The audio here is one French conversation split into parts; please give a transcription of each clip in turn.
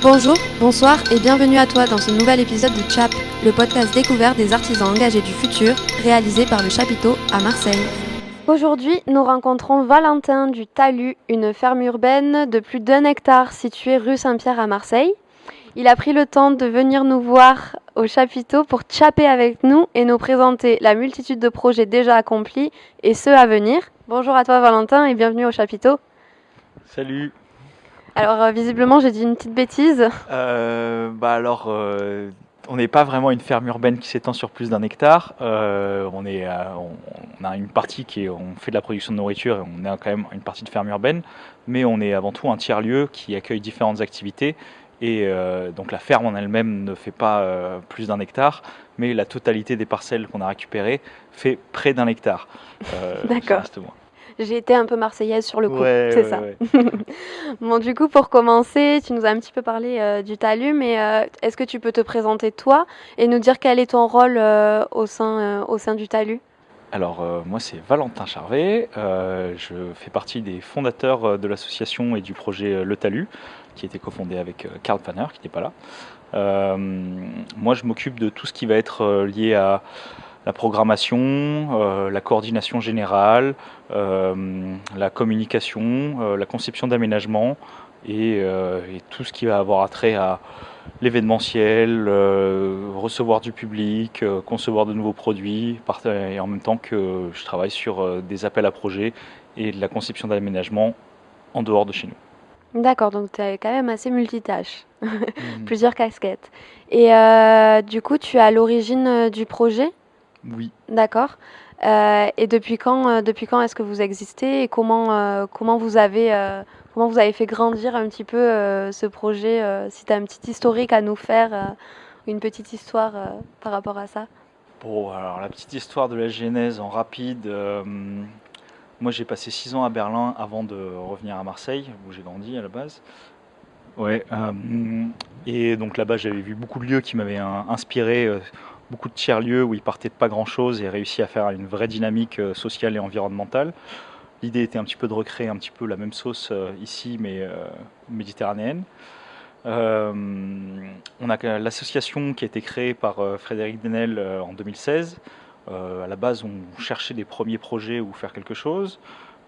Bonjour, bonsoir et bienvenue à toi dans ce nouvel épisode de CHAP, le podcast découvert des artisans engagés du futur, réalisé par le Chapiteau à Marseille. Aujourd'hui, nous rencontrons Valentin du Talus, une ferme urbaine de plus d'1 hectare située rue Saint-Pierre à Marseille. Il a pris le temps de venir nous voir au Chapiteau pour chapper avec nous et nous présenter la multitude de projets déjà accomplis et ceux à venir. Bonjour à toi Valentin et bienvenue au Chapiteau. Salut. Alors visiblement j'ai dit une petite bêtise. On n'est pas vraiment une ferme urbaine qui s'étend sur plus d'1 hectare. On a une partie on fait de la production de nourriture et on est quand même une partie de ferme urbaine, mais on est avant tout un tiers-lieu qui accueille différentes activités. Et donc la ferme en elle-même ne fait pas plus d'1 hectare, mais la totalité des parcelles qu'on a récupérées fait près d'1 hectare. D'accord. Ça reste moins. J'ai été un peu marseillaise sur le coup, c'est ça. Ouais. Bon, du coup, pour commencer, tu nous as un petit peu parlé du Talus, mais est-ce que tu peux te présenter toi et nous dire quel est ton rôle au sein du Talus ? Alors moi c'est Valentin Charvet, je fais partie des fondateurs de l'association et du projet Le Talus, qui a été cofondé avec Karl Panner, qui n'est pas là. Moi je m'occupe de tout ce qui va être lié à la programmation, la coordination générale, la communication, la conception d'aménagement et tout ce qui va avoir attrait à l'événementiel, recevoir du public, concevoir de nouveaux produits, et en même temps que je travaille sur des appels à projets et de la conception d'aménagement en dehors de chez nous. D'accord, donc tu es quand même assez multitâche, plusieurs casquettes. Et du coup, tu es à l'origine du projet ? Oui. D'accord. Et depuis quand est-ce que vous existez et comment vous avez fait grandir un petit peu ce projet si tu as un petit historique à nous faire, une petite histoire par rapport à ça. Bon, alors la petite histoire de la genèse en rapide. Moi j'ai passé 6 ans à Berlin avant de revenir à Marseille, où j'ai grandi à la base. Ouais, et donc là-bas j'avais vu beaucoup de lieux qui m'avaient inspiré, beaucoup de tiers-lieux où ils partaient de pas grand-chose et réussi à faire une vraie dynamique sociale et environnementale. L'idée était un petit peu de recréer un petit peu la même sauce ici, mais méditerranéenne. On a l'association qui a été créée par Frédéric Denel en 2016. À la base, on cherchait des premiers projets où faire quelque chose.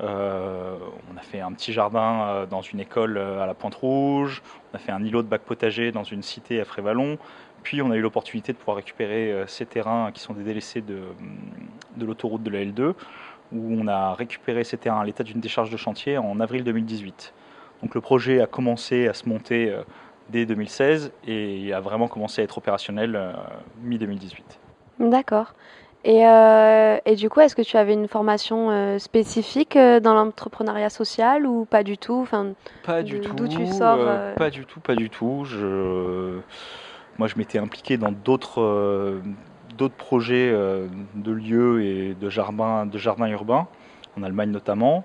On a fait un petit jardin dans une école à la Pointe-Rouge. On a fait un îlot de bac potager dans une cité à Frévalon. Puis on a eu l'opportunité de pouvoir récupérer ces terrains qui sont des délaissés de l'autoroute de la L2, où on a récupéré ces terrains à l'état d'une décharge de chantier en avril 2018. Donc le projet a commencé à se monter dès 2016 et a vraiment commencé à être opérationnel mi-2018. D'accord. Et du coup, est-ce que tu avais une formation spécifique dans l'entrepreneuriat social ou pas du tout ? Pas du tout. D'où tu sors Pas du tout. Moi, je m'étais impliqué dans d'autres projets de lieux et de jardins urbains, en Allemagne notamment.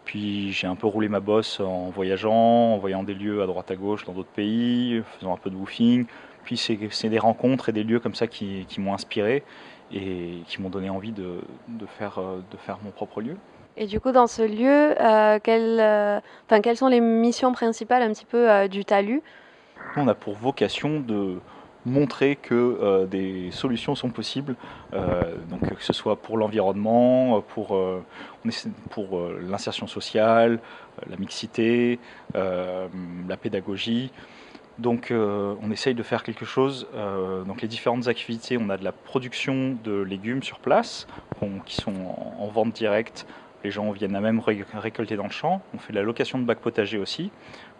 Puis j'ai un peu roulé ma bosse en voyageant, en voyant des lieux à droite à gauche dans d'autres pays, faisant un peu de woofing. Puis c'est des rencontres et des lieux comme ça qui m'ont inspiré et qui m'ont donné envie de faire mon propre lieu. Et du coup, dans ce lieu, quelles sont les missions principales un petit peu du Talus ? On a pour vocation de montrer que des solutions sont possibles, donc que ce soit pour l'environnement, pour l'insertion sociale, la mixité, la pédagogie. Donc on essaye de faire quelque chose. Donc les différentes activités, on a de la production de légumes sur place qui sont en vente directe. Les gens viennent à même récolter dans le champ. On fait de la location de bacs potagers aussi,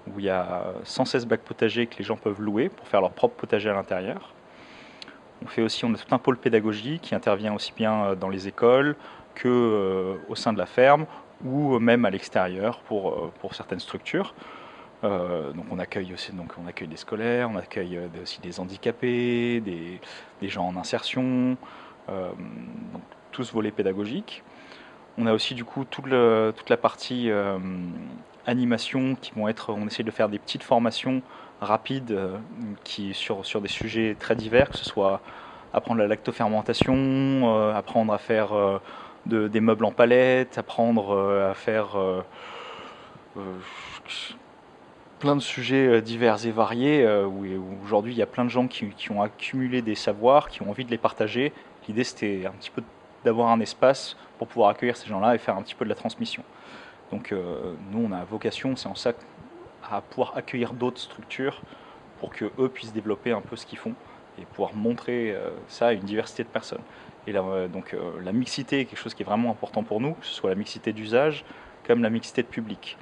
où il y a 116 bacs potagers que les gens peuvent louer pour faire leur propre potager à l'intérieur. On a tout un pôle pédagogique qui intervient aussi bien dans les écoles qu'au sein de la ferme ou même à l'extérieur pour certaines structures. Donc on accueille des scolaires, on accueille aussi des handicapés, des gens en insertion, donc tout ce volet pédagogique. On a aussi du coup toute la partie animation on essaie de faire des petites formations rapides sur des sujets très divers, que ce soit apprendre la lactofermentation, apprendre à faire des meubles en palette, apprendre à faire plein de sujets divers et variés, où aujourd'hui il y a plein de gens qui ont accumulé des savoirs, qui ont envie de les partager. L'idée c'était un petit peu d'avoir un espace pour pouvoir accueillir ces gens-là et faire un petit peu de la transmission. Donc nous on a vocation, c'est en ça, à pouvoir accueillir d'autres structures pour que eux puissent développer un peu ce qu'ils font et pouvoir montrer ça à une diversité de personnes. Et là, donc la mixité est quelque chose qui est vraiment important pour nous, que ce soit la mixité d'usage comme la mixité de public.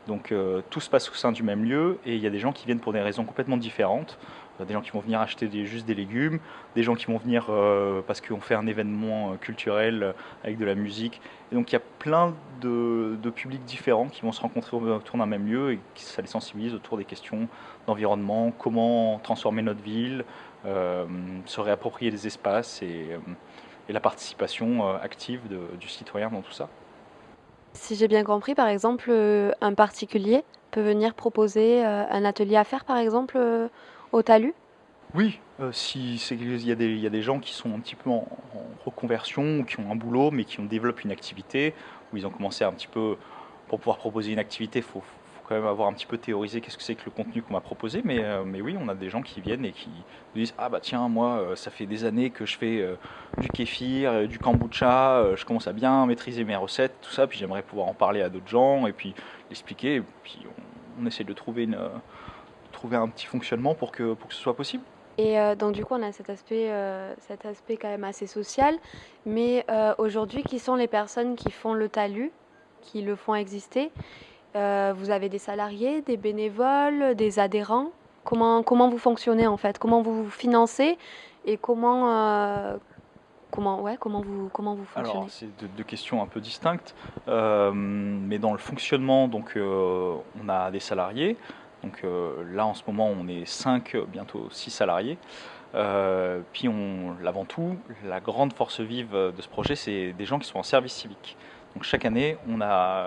Donc tout se passe au sein du même lieu et il y a des gens qui viennent pour des raisons complètement différentes. Des gens qui vont venir acheter juste des légumes, des gens qui vont venir parce qu'on fait un événement culturel avec de la musique. Et donc il y a plein de publics différents qui vont se rencontrer autour d'un même lieu et ça les sensibilise autour des questions d'environnement, comment transformer notre ville, se réapproprier des espaces et la participation active du citoyen dans tout ça. Si j'ai bien compris, par exemple, un particulier peut venir proposer un atelier à faire, par exemple, au talus? Oui, si c'est il y a des gens qui sont un petit peu en reconversion ou qui ont un boulot, mais qui développent une activité, où ils ont commencé un petit peu pour pouvoir proposer une activité, faut quand même avoir un petit peu théorisé qu'est-ce que c'est que le contenu qu'on m'a proposé, mais oui, on a des gens qui viennent et qui nous disent: «Ah bah tiens, moi, ça fait des années que je fais, du kéfir, du kombucha, je commence à bien maîtriser mes recettes, tout ça, puis j'aimerais pouvoir en parler à d'autres gens et puis l'expliquer» et puis on essaie de trouver un petit fonctionnement pour que ce soit possible. Et donc du coup, on a cet aspect quand même assez social. Mais aujourd'hui, qui sont les personnes qui font le talus, qui le font exister? Vous avez des salariés, des bénévoles, des adhérents? Comment vous fonctionnez en fait? Comment vous vous financez? Et comment vous Alors, fonctionnez? c'est deux questions un peu distinctes, mais dans le fonctionnement, donc on a des salariés. Donc là, en ce moment, on est 5, bientôt 6 salariés. Puis avant tout, la grande force vive de ce projet, c'est des gens qui sont en service civique. Donc chaque année, on a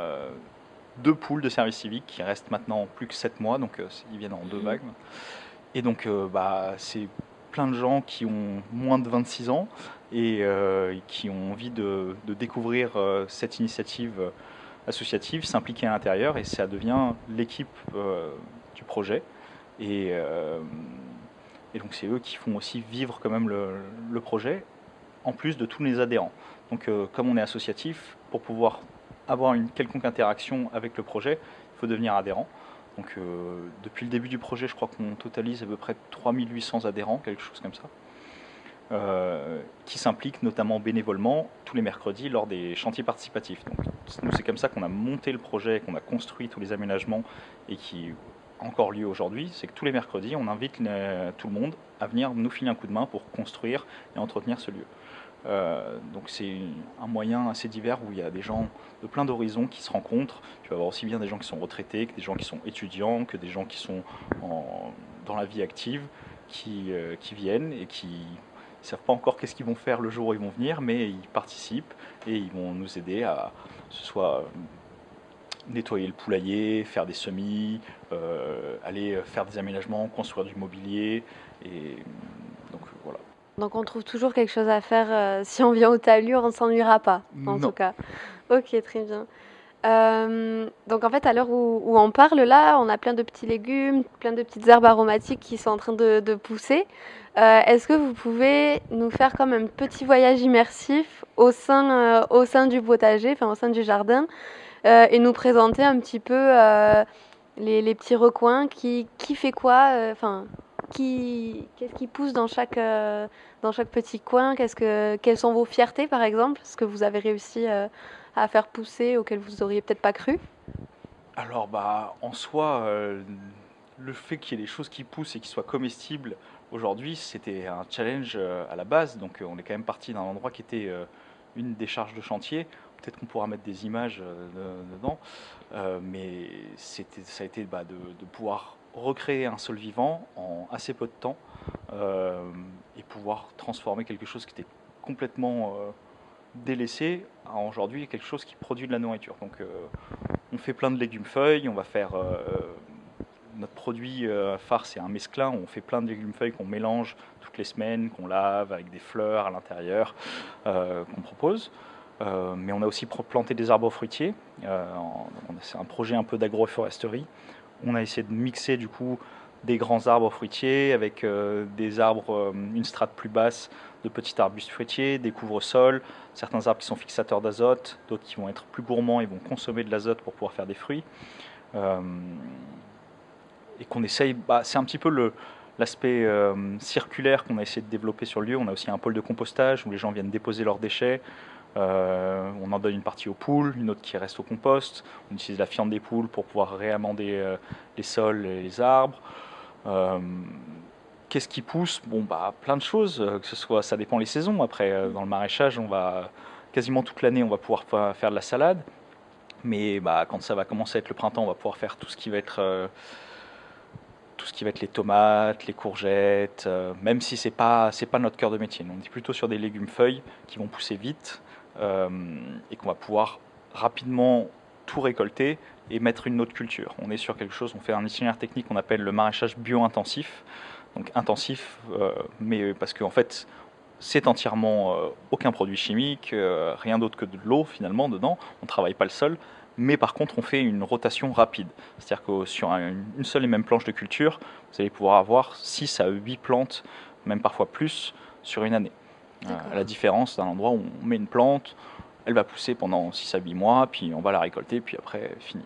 deux poules de service civique qui restent maintenant plus que 7 mois, donc ils viennent en deux vagues. Et donc, c'est plein de gens qui ont moins de 26 ans et qui ont envie de découvrir cette initiative associative, s'impliquer à l'intérieur, et ça devient l'équipe du projet. Et, euh, et donc, c'est eux qui font aussi vivre quand même le projet, en plus de tous les adhérents. Donc, comme on est associatif, pour pouvoir avoir une quelconque interaction avec le projet, il faut devenir adhérent. Donc depuis le début du projet, je crois qu'on totalise à peu près 3800 adhérents, quelque chose comme ça, qui s'impliquent notamment bénévolement tous les mercredis lors des chantiers participatifs. Donc nous, c'est comme ça qu'on a monté le projet, qu'on a construit tous les aménagements et qui a encore lieu aujourd'hui. C'est que tous les mercredis, on invite tout le monde à venir nous filer un coup de main pour construire et entretenir ce lieu. Donc c'est un moyen assez divers où il y a des gens de plein d'horizons qui se rencontrent. Tu vas avoir aussi bien des gens qui sont retraités, que des gens qui sont étudiants, que des gens qui sont dans la vie active, qui viennent et qui ne savent pas encore qu'est-ce qu'ils vont faire le jour où ils vont venir, mais ils participent et ils vont nous aider à ce soit nettoyer le poulailler, faire des semis, aller faire des aménagements, construire du mobilier. Et donc voilà. Donc on trouve toujours quelque chose à faire. Si on vient au talus, on ne s'ennuiera pas, en tout Non. cas. Ok, très bien. Donc en fait, à l'heure où on parle là, on a plein de petits légumes, plein de petites herbes aromatiques qui sont en train de pousser. Est-ce que vous pouvez nous faire comme un petit voyage immersif au sein du potager, enfin au sein du jardin, et nous présenter un petit peu les petits recoins, qui fait quoi, enfin qu'est-ce qui pousse dans chaque petit coin, quelles sont vos fiertés par exemple, ce que vous avez réussi à faire pousser, auquel vous auriez peut-être pas cru? Alors en soi, le fait qu'il y ait des choses qui poussent et qui soient comestibles aujourd'hui, c'était un challenge à la base. Donc on est quand même parti d'un endroit qui était une décharge de chantier. Peut-être qu'on pourra mettre des images dedans, mais ça a été de pouvoir recréer un sol vivant en assez peu de temps et pouvoir transformer quelque chose qui était complètement délaissé à aujourd'hui quelque chose qui produit de la nourriture. Donc on fait plein de légumes feuilles, on va faire notre produit phare, c'est un mesclin où on fait plein de légumes feuilles qu'on mélange toutes les semaines, qu'on lave avec des fleurs à l'intérieur, qu'on propose. Mais on a aussi planté des arbres fruitiers. C'est un projet un peu d'agroforesterie. On a essayé de mixer du coup des grands arbres fruitiers avec des arbres, une strate plus basse de petits arbustes fruitiers, des couvre-sols, certains arbres qui sont fixateurs d'azote, d'autres qui vont être plus gourmands et vont consommer de l'azote pour pouvoir faire des fruits. Euh, et qu'on essaye, c'est un petit peu l'aspect circulaire qu'on a essayé de développer sur le lieu. On a aussi un pôle de compostage où les gens viennent déposer leurs déchets. On en donne une partie aux poules, une autre qui reste au compost. On utilise la fiente des poules pour pouvoir réamender les sols et les arbres. Qu'est-ce qui pousse? Plein de choses, que ce soit, ça dépend les saisons. Après, dans le maraîchage, on va quasiment toute l'année, on va pouvoir faire de la salade. Mais quand ça va commencer à être le printemps, on va pouvoir faire tout ce qui va être les tomates, les courgettes, même si c'est pas notre cœur de métier. On est plutôt sur des légumes feuilles qui vont pousser vite et qu'on va pouvoir rapidement tout récolter et mettre une autre culture. On est sur quelque chose, on fait un itinéraire technique qu'on appelle le maraîchage bio-intensif. Donc intensif, mais parce qu'en fait, c'est entièrement aucun produit chimique, rien d'autre que de l'eau finalement dedans. On ne travaille pas le sol, mais par contre on fait une rotation rapide. C'est-à-dire que sur une seule et même planche de culture, vous allez pouvoir avoir 6 à 8 plantes, même parfois plus, sur une année. À la différence d'un endroit où on met une plante, elle va pousser pendant 6 à 8 mois, puis on va la récolter, puis après fini.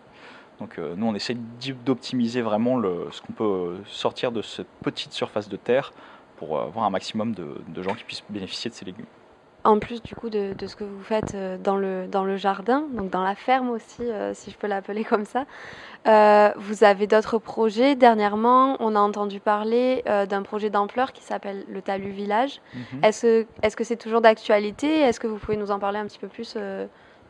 Donc nous on essaie d'optimiser vraiment ce qu'on peut sortir de cette petite surface de terre pour avoir un maximum de gens qui puissent bénéficier de ces légumes. En plus du coup de ce que vous faites dans le jardin, donc dans la ferme aussi, si je peux l'appeler comme ça, vous avez d'autres projets. Dernièrement, on a entendu parler d'un projet d'ampleur qui s'appelle le Talus Village. Est-ce que c'est toujours d'actualité? Est-ce que vous pouvez nous en parler un petit peu plus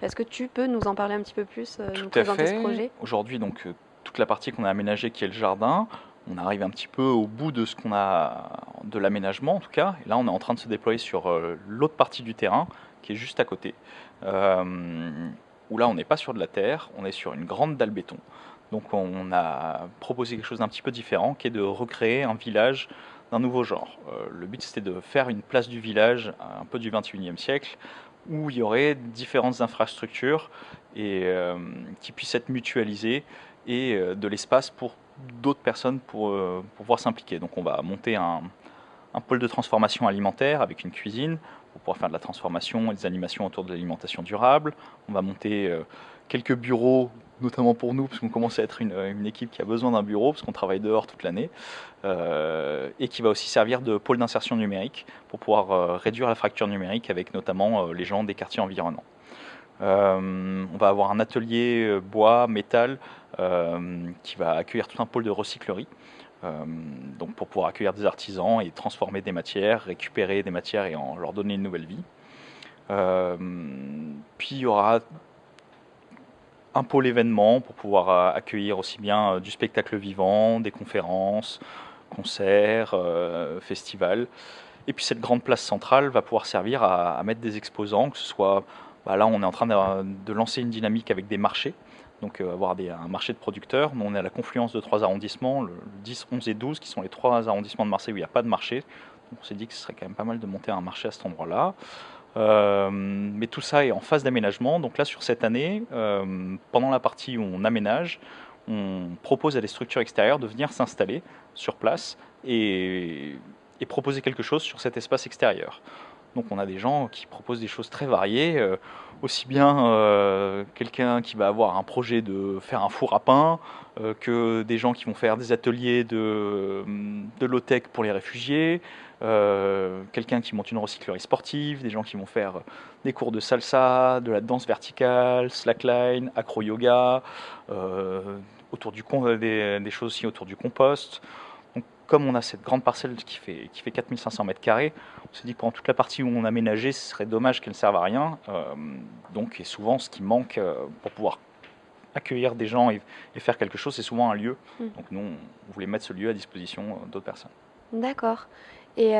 Est-ce que tu peux nous en parler un petit peu plus, nous présenter ce projet? Aujourd'hui, donc toute la partie qu'on a aménagée qui est le jardin, on arrive un petit peu au bout de ce qu'on a de l'aménagement en tout cas. Et là, on est en train de se déployer sur l'autre partie du terrain qui est juste à côté. Où là, on n'est pas sur de la terre, on est sur une grande dalle béton. Donc, on a proposé quelque chose d'un petit peu différent, qui est de recréer un village d'un nouveau genre. Le but, c'était de faire une place du village un peu du 21e siècle, où il y aurait différentes infrastructures et qui puissent être mutualisées et de l'espace pour d'autres personnes pour pouvoir s'impliquer. Donc on va monter un pôle de transformation alimentaire avec une cuisine pour pouvoir faire de la transformation et des animations autour de l'alimentation durable. On va monter quelques bureaux, notamment pour nous, parce qu'on commence à être une équipe qui a besoin d'un bureau, parce qu'on travaille dehors toute l'année, et qui va aussi servir de pôle d'insertion numérique pour pouvoir réduire la fracture numérique avec notamment les gens des quartiers environnants. On va avoir un atelier bois, métal, qui va accueillir tout un pôle de recyclerie. Donc pour pouvoir accueillir des artisans et transformer des matières, récupérer des matières et leur donner une nouvelle vie. Puis il y aura un pôle événement pour pouvoir accueillir aussi bien du spectacle vivant, des conférences, concerts, festivals. Et puis cette grande place centrale va pouvoir servir à mettre des exposants, que ce soit... là on est en train de lancer une dynamique avec des marchés. Donc avoir un marché de producteurs. Nous, on est à la confluence de 3 arrondissements, le 10, 11 et 12, qui sont les 3 arrondissements de Marseille où il n'y a pas de marché. Donc on s'est dit que ce serait quand même pas mal de monter un marché à cet endroit-là. Mais tout ça est en phase d'aménagement. Donc là, sur cette année, pendant la partie où on aménage, on propose à des structures extérieures de venir s'installer sur place et proposer quelque chose sur cet espace extérieur. Donc on a des gens qui proposent des choses très variées, aussi bien quelqu'un qui va avoir un projet de faire un four à pain, que des gens qui vont faire des ateliers de low-tech pour les réfugiés, quelqu'un qui monte une recyclerie sportive, des gens qui vont faire des cours de salsa, de la danse verticale, slackline, acro-yoga, des choses aussi autour du compost. Donc, comme on a cette grande parcelle qui fait 4500 mètres carrés, on s'est dit que pendant toute la partie où on aménageait, ce serait dommage qu'elle ne serve à rien. Et souvent, ce qui manque pour pouvoir accueillir des gens et faire quelque chose, c'est souvent un lieu. Donc nous, on voulait mettre ce lieu à disposition d'autres personnes. D'accord. Et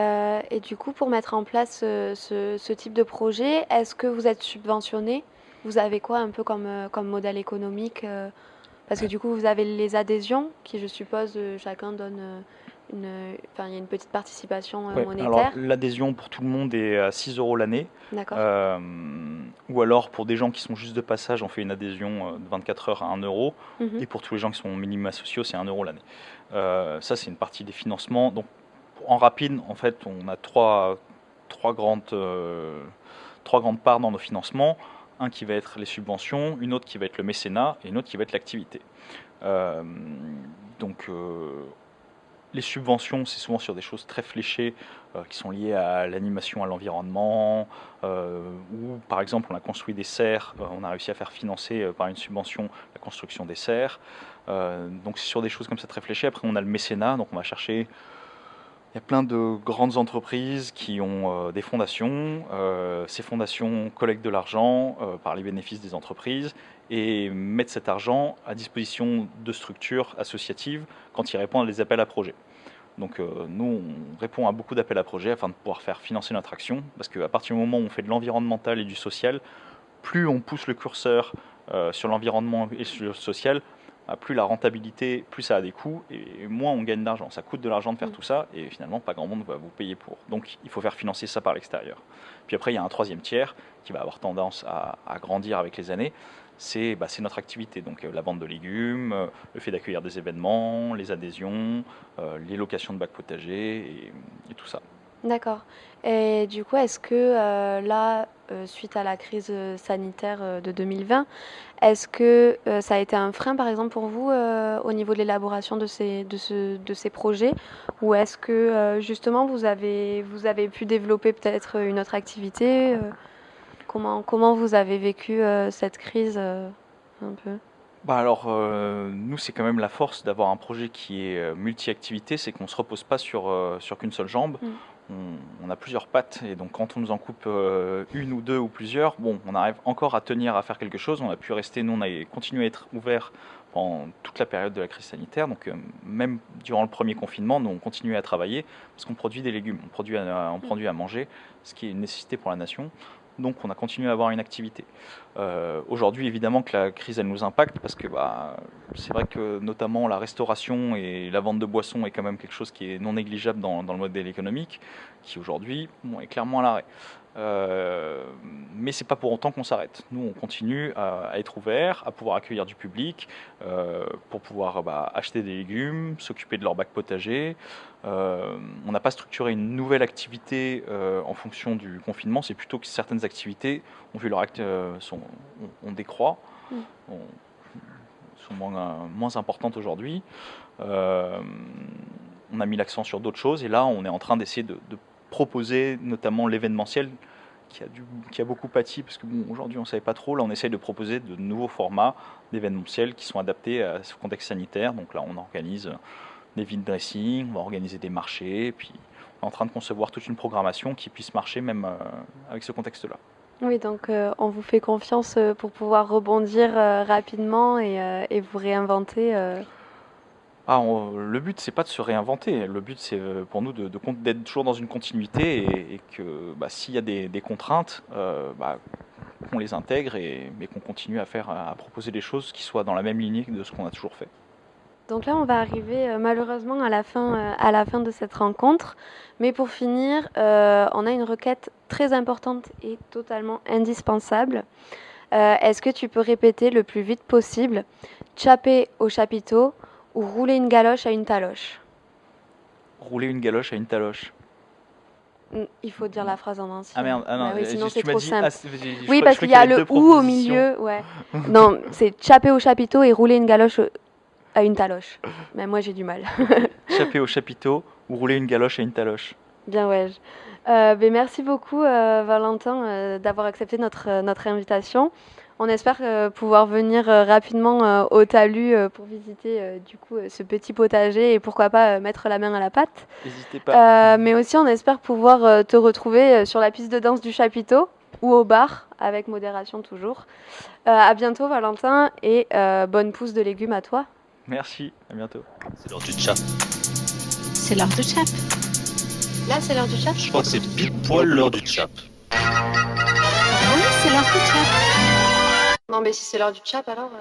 du coup, pour mettre en place ce type de projet, est-ce que vous êtes subventionné? Vous avez quoi un peu comme modèle économique? Parce que du coup, vous avez les adhésions qui, je suppose, chacun donne enfin, il y a une petite participation Ouais, alors monétaire. l'adhésion pour tout le monde est à 6 euros l'année. D'accord. Ou alors pour des gens qui sont juste de passage, on fait une adhésion de 24 heures à 1 euro. Mhm. Et pour tous les gens qui sont minima sociaux, c'est 1 euro l'année. Ça, c'est une partie des financements. Donc en rapide, en fait, on a trois grandes parts dans nos financements. Un qui va être les subventions, une autre qui va être le mécénat et une autre qui va être l'activité. Euh, donc les subventions, c'est souvent sur des choses très fléchées qui sont liées à l'animation, à l'environnement, ou par exemple on a construit des serres, on a réussi à faire financer par une subvention la construction des serres. Donc c'est sur des choses comme ça très fléchées. Après on a le mécénat, donc on va chercher. Il y a plein de grandes entreprises qui ont des fondations. Ces fondations collectent de l'argent par les bénéfices des entreprises et mettent cet argent à disposition de structures associatives quand ils répondent à des appels à projets. Donc nous, on répond à beaucoup d'appels à projets afin de pouvoir faire financer notre action, parce qu'à partir du moment où on fait de l'environnemental et du social, plus on pousse le curseur sur l'environnement et sur le social, plus la rentabilité, plus ça a des coûts, et moins on gagne d'argent. Ça coûte de l'argent de faire tout ça, et finalement, pas grand monde va vous payer pour. Donc il faut faire financer ça par l'extérieur. Puis après, il y a un troisième tiers qui va avoir tendance à grandir avec les années. C'est notre activité, donc la vente de légumes, le fait d'accueillir des événements, les adhésions, les locations de bacs potagers, et tout ça. D'accord. Et du coup, est-ce que là, suite à la crise sanitaire de 2020, est-ce que ça a été un frein, par exemple, pour vous au niveau de l'élaboration de ces projets? Ou est-ce que justement vous avez pu développer peut-être une autre activité? Comment vous avez vécu cette crise un peu? Alors, nous, c'est quand même la force d'avoir un projet qui est multi-activité, c'est qu'on ne se repose pas sur qu'une seule jambe. Mm. On a plusieurs pattes, et donc quand on nous en coupe une ou deux ou plusieurs, bon, on arrive encore à tenir, à faire quelque chose. On a pu rester, nous, on a continué à être ouvert pendant toute la période de la crise sanitaire. Donc, même durant le premier confinement, nous, on continuait à travailler parce qu'on produit des légumes, on produit à manger, ce qui est une nécessité pour la nation. Donc on a continué à avoir une activité. Aujourd'hui, évidemment que la crise, elle nous impacte parce que c'est vrai que notamment la restauration et la vente de boissons est quand même quelque chose qui est non négligeable dans le modèle économique, qui aujourd'hui est clairement à l'arrêt. Mais c'est pas pour autant qu'on s'arrête. Nous, on continue à être ouvert, à pouvoir accueillir du public, pour pouvoir acheter des légumes, s'occuper de leur bac potager. On n'a pas structuré une nouvelle activité en fonction du confinement. C'est plutôt que certaines activités ont vu leur on décroît, sont moins importantes aujourd'hui. On a mis l'accent sur d'autres choses, et là, on est en train d'essayer de proposer notamment l'événementiel qui a beaucoup pâti, parce que aujourd'hui on ne savait pas trop. Là, on essaye de proposer de nouveaux formats d'événementiel qui sont adaptés à ce contexte sanitaire. Donc là, on organise des vide dressing, on va organiser des marchés, puis on est en train de concevoir toute une programmation qui puisse marcher même avec ce contexte-là. Oui, donc on vous fait confiance pour pouvoir rebondir rapidement et vous réinventer. Le but, c'est pas de se réinventer. Le but, c'est pour nous d'être toujours dans une continuité, et que s'il y a des contraintes, qu'on les intègre, mais qu'on continue à proposer des choses qui soient dans la même lignée de ce qu'on a toujours fait. Donc là, on va arriver malheureusement à la fin de cette rencontre. Mais pour finir, on a une requête très importante et totalement indispensable. Est-ce que tu peux répéter le plus vite possible chapper au chapiteau ou rouler une galoche à une taloche? Rouler une galoche à une taloche. Il faut dire la phrase en entier. Ah merde, non, oui, sinon c'est tu m'as trop dit. simple. Oui, parce qu'il y a le ou au milieu. Ouais. Non, c'est chapper au chapiteau et rouler une galoche à une taloche. Mais moi j'ai du mal. Chapper au chapiteau ou rouler une galoche à une taloche. Bien ouais. Merci beaucoup Valentin d'avoir accepté notre invitation. On espère pouvoir venir rapidement au talus pour visiter du coup ce petit potager et pourquoi pas mettre la main à la pâte. N'hésitez pas. Mais aussi on espère pouvoir te retrouver sur la piste de danse du chapiteau ou au bar, avec modération toujours. À bientôt Valentin, et bonne pousse de légumes à toi. Merci, à bientôt. C'est l'heure du chap. C'est l'heure du chap. Là c'est l'heure du chap. Je crois que c'est pile poil l'heure du chap. Oui, c'est l'heure du chap. Non mais si c'est l'heure du chap alors...